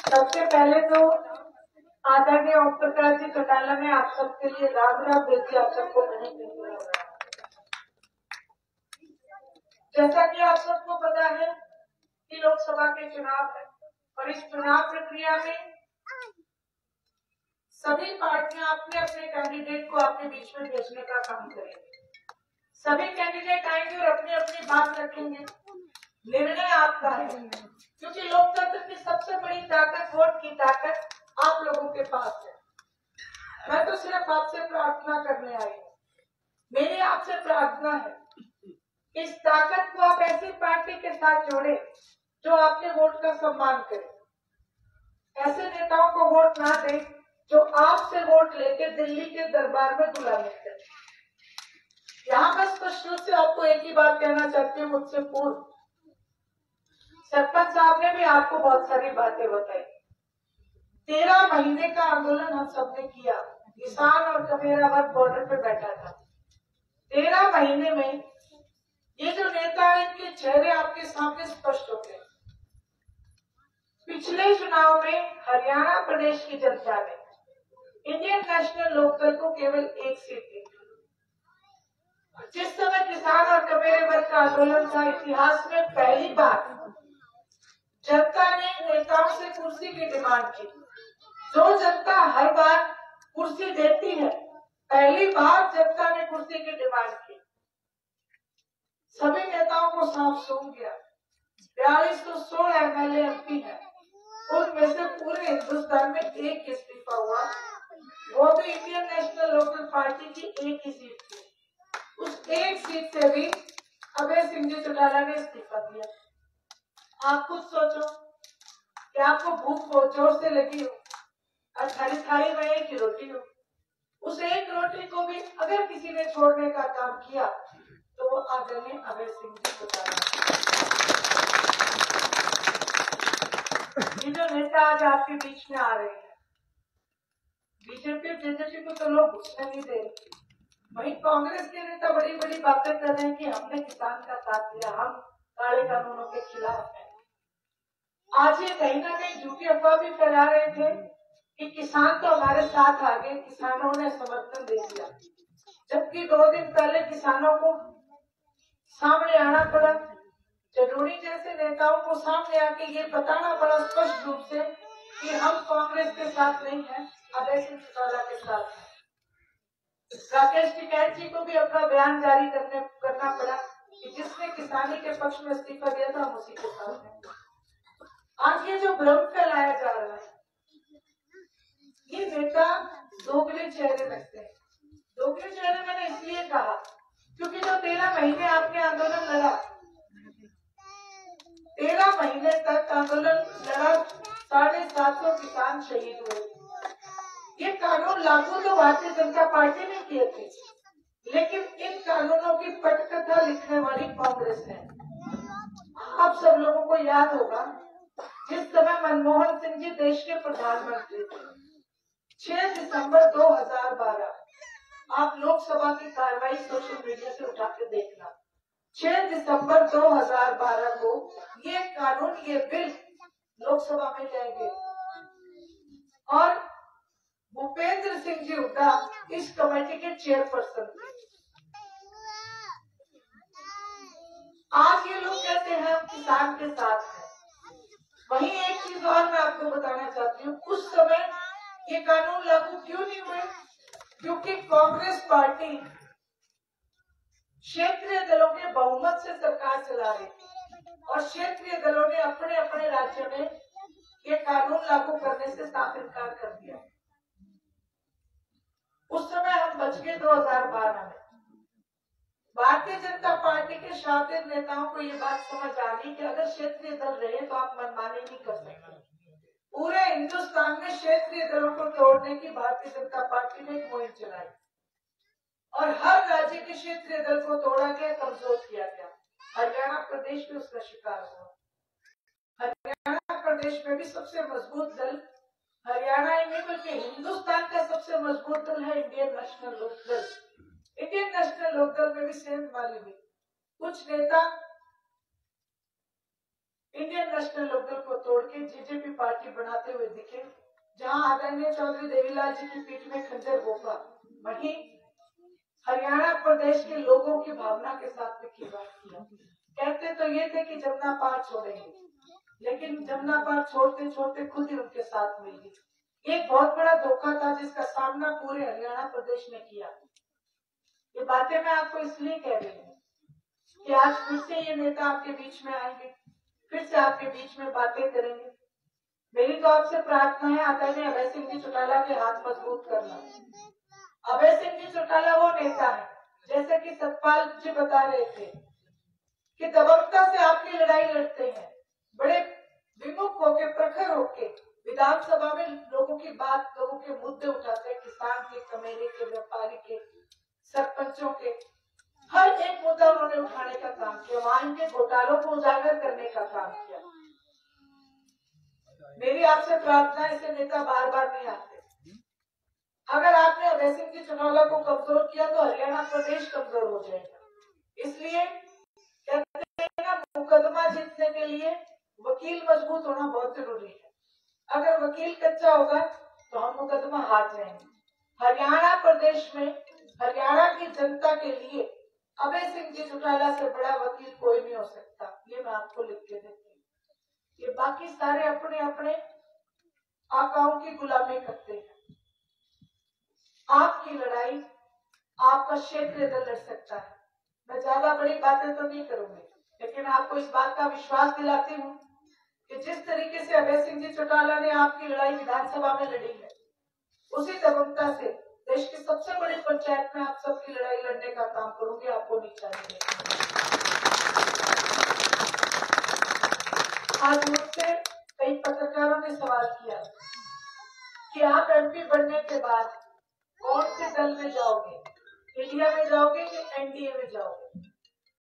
सबसे पहले तो आदरणीय ओम प्रकाश जी चौटाला ने आप सबके लिए राम राम भेजी आप सबको नहीं भेजी। जैसा कि आप सबको पता है कि लोकसभा के चुनाव है और इस चुनाव प्रक्रिया में सभी पार्टियां अपने अपने कैंडिडेट को अपने बीच में भेजने का काम करेंगे। सभी कैंडिडेट आएंगे और अपनी अपनी बात रखेंगे। निर्णय आपका है, क्योंकि लोकतंत्र की सबसे बड़ी ताकत वोट की ताकत आप लोगों के पास है। मैं तो सिर्फ आपसे प्रार्थना करने आई हूँ। मेरी आपसे प्रार्थना है इस ताकत को आप ऐसी पार्टी के साथ जोड़े जो आपके वोट का सम्मान करे। ऐसे नेताओं को वोट ना दे जो आपसे वोट लेके दिल्ली के दरबार में गुलामी करे। यहाँ मैं स्पष्ट रूप से आपको एक ही बात कहना चाहती हूँ। मुझसे पूर्व सरपंच साहब ने भी आपको बहुत सारी बातें बताई। 13 महीने का आंदोलन हम सबने किया। किसान और कमेरा वर्ग बॉर्डर पे बैठा था। 13 महीने में ये जो नेता है इनके चेहरे आपके सामने स्पष्ट होते हैं। पिछले चुनाव में हरियाणा प्रदेश की जनता ने इंडियन नेशनल लोकदल को केवल एक सीट दी। जिस समय किसान और कमेरे वर्ग का आंदोलन था, इतिहास में पहली बार जनता ने नेताओं से कुर्सी की डिमांड की। जो जनता हर बार कुर्सी देती है, पहली बार जनता ने कुर्सी की डिमांड की। सभी नेताओं को साफ सूझ गया 4216 एमएलए एमपी है, उनमें से पूरे हिंदुस्तान में एक इस्तीफा हुआ, वो भी इंडियन नेशनल लोकदल पार्टी की एक ही सीट थी। उस एक सीट से भी अभय सिंह जी चौटाला ने इस्तीफा दिया। आप खुद सोचो कि आपको भूख हो, जोर से लगी हो और थाली थाली में एक ही रोटी हो, उस एक रोटी को भी अगर किसी ने छोड़ने का काम किया तो वो आदरणीय अभय सिंह जी चौटाला। ये जो नेता आज आपके बीच में आ रहे हैं, बीजेपी और जेजेपी को तो लोग घुसने नहीं दे रहे। वहीं कांग्रेस के नेता बड़ी बड़ी बातें कर रहे हैं कि हमने किसान का साथ दिया, हम काले कानूनों के खिलाफ हैं। आज ये कहीं ना कहीं झूठी अफवाह भी फैला रहे थे कि किसान तो हमारे साथ आ गए, किसानों ने समर्थन दे दिया, जबकि 2 दिन पहले किसानों को सामने आना पड़ा। जरूरी जैसे नेताओं को सामने आके ये बताना पड़ा स्पष्ट रूप से कि हम कांग्रेस के साथ नहीं है, अभय सिंह चौटाला के साथ है। राकेश टिकैत जी को भी अपना बयान जारी करना पड़ा कि जिसने किसानी के पक्ष में इस्तीफा दिया था हम उसी के साथ हैं। आज ये जो भ्रम फैलाया जा रहा है, ये नेता दोगले चेहरे रखते हैं। दोगले चेहरे मैंने इसलिए कहा क्योंकि जो 13 महीने आपने आंदोलन लड़ा, 13 महीने तक आंदोलन लड़ा, 750 किसान शहीद हुए। ये कानून लागू तो भारतीय जनता पार्टी ने किए थे, लेकिन इन कानूनों की पटकथा लिखने वाली कांग्रेस है। आप सब लोगों को याद होगा जिस समय मनमोहन सिंह जी देश के प्रधानमंत्री थे, 6 दिसंबर 2012, आप लोकसभा की कार्रवाई सोशल मीडिया से उठा के देखना। 6 दिसंबर 2012 को ये कानून, ये बिल लोकसभा में जाएंगे और भूपेंद्र सिंह जी हुड्डा इस कमेटी के चेयरपर्सन थे। आज ये लोग कहते हैं हम किसान के साथ हैं। वहीं एक चीज और मैं आपको बताना चाहती हूँ, उस समय ये कानून लागू क्यों नहीं हुए? क्योंकि कांग्रेस पार्टी क्षेत्रीय दलों के बहुमत से सरकार चला रही थी और क्षेत्रीय दलों ने अपने अपने राज्य में ये कानून लागू करने से साफ इनकार कर दिया। उस समय हम बच गए 2012 में। भारतीय जनता पार्टी के शातिर नेताओं को ये बात समझ आ गई कि अगर क्षेत्रीय दल रहे तो आप मनमानी नहीं कर सकते। पूरे हिंदुस्तान में क्षेत्रीय दलों को तोड़ने की भारतीय जनता पार्टी ने एक मुहिम चलाई और हर राज्य के क्षेत्रीय दल को तोड़ा गया, कमजोर किया गया। हरियाणा प्रदेश भी उसका शिकार हुआ। हरियाणा प्रदेश में भी सबसे मजबूत दल हरियाणा ही नहीं बल्कि हिंदुस्तान का सबसे मजबूत दल है Indian National Lokdal. Indian National Lokdal में भी सेंध मारी हुई कुछ नेता इंडियन नेशनल लोकदल को तोड़ के जेजेपी पार्टी बनाते हुए दिखे, जहां आदरणीय चौधरी देवीलाल जी की पीठ में खंजर घोंपा, वहीं हरियाणा प्रदेश के लोगों की भावना के साथ में खिलवाड़ किया। कहते तो ये थे कि जमुना पार छोड़ेंगे, लेकिन जमुना पार छोड़ते छोड़ते खुद ही उनके साथ मिल गई। एक बहुत बड़ा धोखा था जिसका सामना पूरे हरियाणा प्रदेश ने किया। ये बातें मैं आपको इसलिए कह रही हूँ कि आज फिर से ये नेता आपके बीच में आएंगे, फिर से आपके बीच में बातें करेंगे। मेरी तो आपसे प्रार्थना है, आदरणीय अभय सिंह जी चौटाला के हाथ मजबूत करना। अभय सिंह जी चौटाला वो नेता है, जैसे कि सतपाल जी बता रहे थे, कि दबंगता से आपकी लड़ाई लड़ते हैं, बड़े विमुख होके, प्रखर होके विधानसभा में लोगों की बात, लोगों के मुद्दे उठाते हैं, किसान के, कमेरे के, व्यापारी के, सरपंचों के, हर एक मुद्दा उन्होंने उठाने का काम किया, वहां के घोटालों को उजागर करने का काम किया। मेरी आपसे प्रार्थना है, ऐसे नेता बार बार नहीं आते। अगर आपने अभय सिंह जी चौटाला को कमजोर किया तो हरियाणा प्रदेश कमजोर हो जाएगा। इसलिए कहते हैं ना, मुकदमा जीतने के लिए वकील मजबूत होना बहुत जरूरी है। अगर वकील कच्चा होगा तो हम मुकदमा हार जाएंगे। हरियाणा प्रदेश में हरियाणा की जनता के लिए अभय सिंह जी चौटाला से बड़ा वकील कोई नहीं हो सकता। ये मैं आपको लिख के देती हूँ। ये बाकी सारे अपने अपने आकाओं की गुलामी करते हैं। आपकी लड़ाई आपका क्षेत्रीय दल लड़ सकता है। मैं ज्यादा बड़ी बातें तो नहीं करूंगी, लेकिन आपको इस बात का विश्वास दिलाती हूँ कि जिस तरीके से अभय सिंह जी चौटाला ने आपकी लड़ाई विधानसभा में लड़ी है, उसी दबंगता से देश की सबसे बड़ी पंचायत में आप सबकी लड़ाई लड़ने का काम करूंगी। आपको नहीं चाहिए। आज मुझसे कई पत्रकारों ने सवाल किया कि आप एमपी बनने के बाद कौन से दल में जाओगे, इंडिया में जाओगे कि एनडीए में जाओगे।